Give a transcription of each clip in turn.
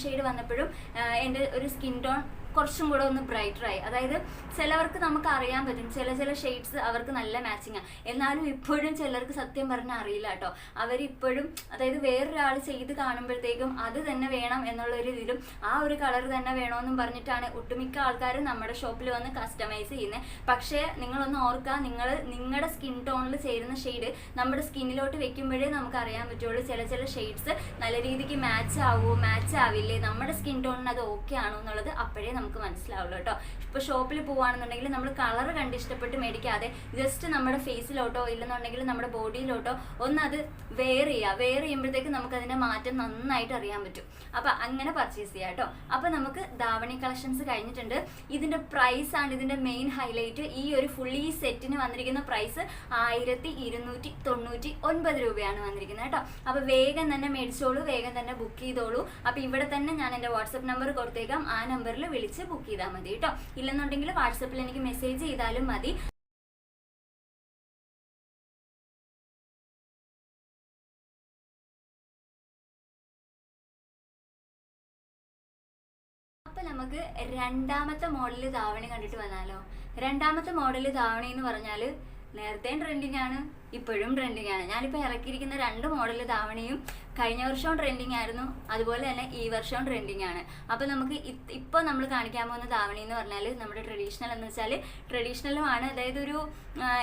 Shade വന്നപ്പോഴും എൻ്റെ ഒരു സ്കിൻ ടോൺ കുറച്ചും കൂടെ ഒന്ന് ബ്രൈറ്ററായി. അതായത് ചിലവർക്ക് നമുക്ക് അറിയാൻ പറ്റും, ചില ഷെയ്ഡ്സ് അവർക്ക് നല്ല മാച്ചിങ്ങാണ്. എന്നാലും ഇപ്പോഴും ചിലർക്ക് സത്യം പറഞ്ഞാൽ അറിയില്ല കേട്ടോ. അവരിപ്പോഴും അതായത് വേറൊരാൾ ചെയ്ത് കാണുമ്പോഴത്തേക്കും അത് തന്നെ വേണം എന്നുള്ളൊരു ഇതിലും ആ ഒരു കളർ തന്നെ വേണമെന്നും പറഞ്ഞിട്ടാണ് ഒട്ടുമിക്ക ആൾക്കാരും നമ്മുടെ ഷോപ്പിൽ വന്ന് കസ്റ്റമൈസ് ചെയ്യുന്നത്. പക്ഷേ നിങ്ങളൊന്ന് ഓർക്കുക, നിങ്ങളുടെ സ്കിൻ ടോണിൽ ചേരുന്ന ഷെയ്ഡ് നമ്മുടെ സ്കിന്നിലോട്ട് വെക്കുമ്പോഴേ നമുക്ക് അറിയാൻ പറ്റുള്ളൂ. ചില ഷെയ്ഡ്സ് നല്ല രീതിക്ക് മാച്ച് ആവില്ലേ, നമ്മുടെ സ്കിൻ ടോണിന് അത് ഓക്കെ ആണോ എന്നുള്ളത് അപ്പോഴേ നമുക്ക് മനസ്സിലാവുള്ളൂ കേട്ടോ. ഇപ്പോൾ ഷോപ്പിൽ പോവുകയാണെന്നുണ്ടെങ്കിൽ നമ്മൾ കളർ കണ്ട് ഇഷ്ടപ്പെട്ട് മേടിക്കാതെ ജസ്റ്റ് നമ്മുടെ ഫേസിലോട്ടോ ഇല്ലെന്നുണ്ടെങ്കിൽ നമ്മുടെ ബോഡിയിലോട്ടോ ഒന്ന് അത് വെയർ ചെയ്യുമ്പോഴത്തേക്ക് നമുക്ക് അതിൻ്റെ മാറ്റം നന്നായിട്ട് അറിയാൻ പറ്റും. അപ്പം അങ്ങനെ പർച്ചേസ് ചെയ്യാം കേട്ടോ. അപ്പം നമുക്ക് ധാവണി കളക്ഷൻസ് കഴിഞ്ഞിട്ടുണ്ട്. ഇതിൻ്റെ പ്രൈസാണ് ഇതിൻ്റെ മെയിൻ ഹൈലൈറ്റ്. ഈ ഒരു ഫുള്ളി സെറ്റിന് വന്നിരിക്കുന്ന പ്രൈസ് 1299 രൂപയാണ് വന്നിരിക്കുന്നത് കേട്ടോ. അപ്പോൾ വേഗം തന്നെ മേടിച്ചോളൂ, വേഗം തന്നെ ബുക്ക് ചെയ്തോളൂ. അപ്പോൾ ഇവിടെ തന്നെ ഞാൻ എൻ്റെ വാട്സപ്പ് നമ്പർ കൊടുത്തേക്കാം, ആ നമ്പറിൽ വിളിച്ച് ബുക്ക് ചെയ്താൽ മതി കേട്ടോ. ഇല്ലെന്നുണ്ടെങ്കിൽ വാട്സപ്പിൽ എനിക്ക് മെസ്സേജ് ചെയ്താലും മതി. അപ്പം നമുക്ക് രണ്ടാമത്തെ മോഡൽ ധാവണി കണ്ടിട്ട് വന്നാലോ. രണ്ടാമത്തെ മോഡൽ ധാവണി എന്ന് പറഞ്ഞാൽ നേരത്തെയും ട്രെൻഡിങ് ആണ്, ഇപ്പോഴും ട്രെൻഡിങ് ആണ്. ഞാനിപ്പോൾ ഇറക്കിയിരിക്കുന്ന 2 മോഡൽ ധാവണിയും കഴിഞ്ഞ വർഷവും ട്രെൻഡിങ് ആയിരുന്നു, അതുപോലെ തന്നെ ഈ വർഷവും ട്രെൻഡിങ് ആണ്. അപ്പോൾ നമുക്ക് ഇപ്പോൾ നമ്മൾ കാണിക്കാൻ പോകുന്ന ധാവണി എന്ന് പറഞ്ഞാൽ നമ്മുടെ ട്രഡീഷണൽ എന്ന് വെച്ചാൽ ട്രഡീഷണലുമാണ്. അതായത് ഒരു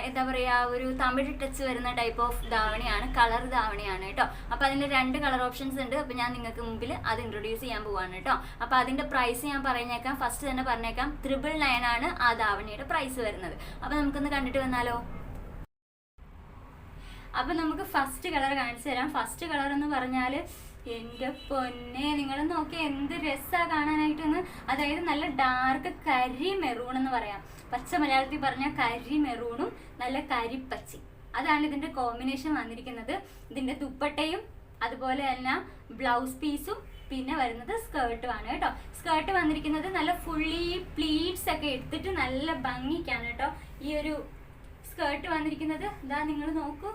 എന്താ പറയുക, ഒരു തമിഴ് ടച്ച് വരുന്ന ടൈപ്പ് ഓഫ് ധാവണിയാണ്, കളർ ധാവണിയാണ് കേട്ടോ. അപ്പോൾ അതിൻ്റെ 2 കളർ ഓപ്ഷൻസ് ഉണ്ട്. അപ്പോൾ ഞാൻ നിങ്ങൾക്ക് മുമ്പിൽ അത് ഇൻട്രൊഡ്യൂസ് ചെയ്യാൻ പോവാണ് കേട്ടോ. അപ്പോൾ അതിൻ്റെ പ്രൈസ് ഞാൻ പറഞ്ഞേക്കാം, ഫസ്റ്റ് തന്നെ പറഞ്ഞേക്കാം. 999 ആണ് ആ ധാവണിയുടെ പ്രൈസ് വരുന്നത്. അപ്പോൾ നമുക്കൊന്ന് കണ്ടിട്ട് വന്നാലോ. അപ്പം നമുക്ക് ഫസ്റ്റ് കളർ കാണിച്ചു തരാം. ഫസ്റ്റ് കളർ എന്ന് പറഞ്ഞാൽ എൻ്റെ പൊന്നെ, നിങ്ങൾ നോക്കി എന്ത് രസമാണ് കാണാനായിട്ടൊന്ന്. അതായത് നല്ല ഡാർക്ക് കരി മെറൂൺ എന്ന് പറയാം, പച്ച മലയാളത്തിൽ പറഞ്ഞാൽ കരി മെറൂണും നല്ല കരിപ്പച്ചി, അതാണ് ഇതിൻ്റെ കോമ്പിനേഷൻ വന്നിരിക്കുന്നത്. ഇതിൻ്റെ ദുപ്പട്ടയും അതുപോലെ തന്നെ ബ്ലൗസ് പീസും പിന്നെ വരുന്നത് സ്കേർട്ടുമാണ് കേട്ടോ. സ്കേർട്ട് വന്നിരിക്കുന്നത് നല്ല ഫുള്ളി പ്ലീറ്റ്സ് ഒക്കെ എടുത്തിട്ട് നല്ല ഭംഗിക്കാണ് കേട്ടോ ഈ ഒരു സ്കേർട്ട് വന്നിരിക്കുന്നത്. ഇതാ നിങ്ങൾ നോക്കൂ,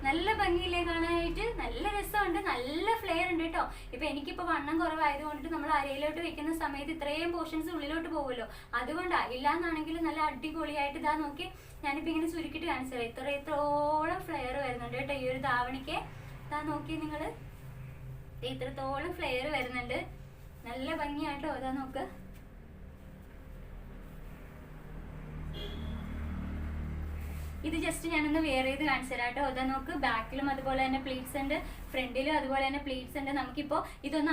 നല്ല ഭംഗിയില്ലേ കാണാനായിട്ട്, നല്ല രസമുണ്ട്, നല്ല ഫ്ലെയർ ഉണ്ട് കേട്ടോ. ഇപ്പം എനിക്കിപ്പോൾ വണ്ണം കുറവായതുകൊണ്ടിട്ട് നമ്മൾ അരയിലോട്ട് വെക്കുന്ന സമയത്ത് ഇത്രയും പോർഷൻസ് ഉള്ളിലോട്ട് പോകുമല്ലോ, അതുകൊണ്ടാണ്. ഇല്ലാന്നാണെങ്കിൽ നല്ല അടിപൊളിയായിട്ട് ഇതാ നോക്കി, ഞാനിപ്പോൾ ഇങ്ങനെ ചുരുക്കിയിട്ട് കാണിച്ചു തരാം. ഇത്രത്തോളം ഫ്ലെയർ വരുന്നുണ്ട് കേട്ടോ ഈ ഒരു ധാവണിക്ക്. ഇതാ നോക്കി നിങ്ങൾ, ഇത്രത്തോളം ഫ്ലെയർ വരുന്നുണ്ട്, നല്ല ഭംഗിയായിട്ടോ. അതാ നോക്ക്, ഇത് ജസ്റ്റ് ഞാനൊന്ന് വെയർ ചെയ്ത് കാണിച്ചു തരാം കേട്ടോ. അതാ നോക്ക്, ബാക്കിലും അതുപോലെ തന്നെ പ്ലീറ്റ്സ് ഉണ്ട്, ഫ്രണ്ടിലും അതുപോലെ തന്നെ പ്ലീറ്റ്സ് ഉണ്ട്. നമുക്കിപ്പോൾ ഇതൊന്ന്